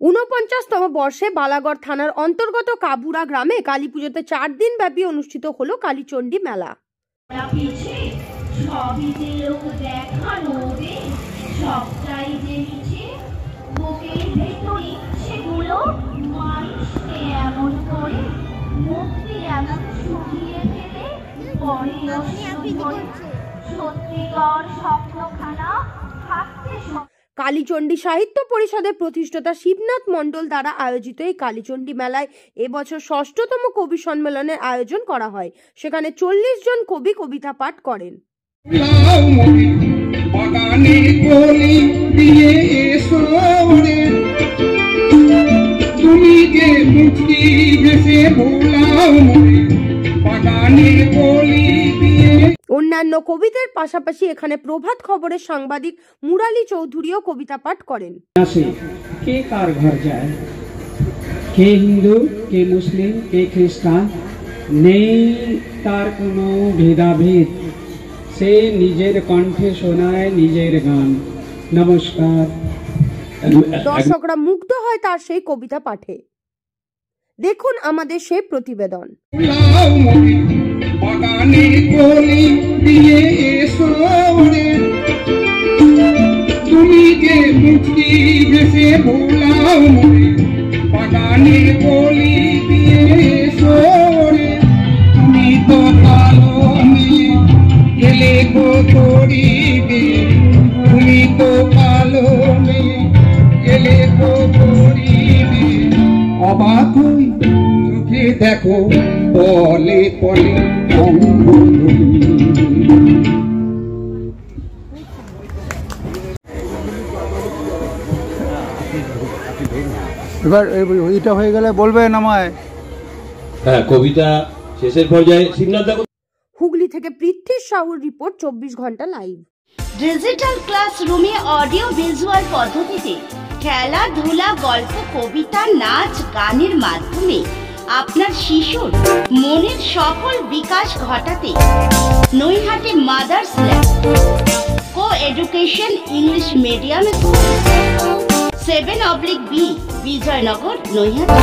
৪৯তম বর্ষে বালাগড় থানার অন্তর্গত কাবুরা গ্রামে কালী পুজোতে ৪ দিন ব্যাপী অনুষ্ঠিত হলো কালীচণ্ডী মেলা। কালীচণ্ডী সাহিত্য পরিষদের প্রতিষ্ঠাতা শিবনাথ মণ্ডল দ্বারা আয়োজিত এই কালীচণ্ডী মেলায় এবছর ৬ষ্ঠতম কবি সম্মেলনের আয়োজন করা হয়। সেখানে ৪০ জন কবি কবিতা পাঠ করেন। অন্যান্য কবিদের পাশাপাশি এখানে প্রভাত খবরের সাংবাদিক মুরালি চৌধুরীও কবিতা পাঠ করেন। কে কার ঘর যায়, কে হিন্দু, কে মুসলিম, কে খ্রিস্টান, নেই তার কোনো ভেদাভেদ। সে নিজের কণ্ঠে শোনায় নিজের গান। নমস্কার। দর্শকরা মুগ্ধ হয় তার সেই কবিতা পাঠে। দেখুন আমাদের সেই প্রতিবেদন। বাগানে কলি দিয়ে এসো রে, তুমি যে মুক্তি ভেসে ভোলাও মরে। বাগানে কলি দিয়ে এসো রে, তুমি তো কালো মেয়ে গেলে গো করিবে। তুমি তো কালো মেয়ে গেলে গো করিবে। অবাক হই চোখে দেখো পলে পলে। এবার এটা হয়ে গেলে বলবেন আমায়। হ্যাঁ, কবিতা শেষের পর্যায়ে শিবনাথ। হুগলি থেকে পৃথ্বীশ সাহুর রিপোর্ট, 24 ঘন্টা লাইভ। ডিজিটাল ক্লাসরুমে অডিও ভিজুয়াল পদ্ধতিতে খেলাধুলা, গল্প, কবিতা, নাচ, গানের মাধ্যমে আপনার শিশুর মনের সকল বিকাশ ঘটাতে Naihati mother's lab co education English medium school 7/B Bijaynagar, Naihati.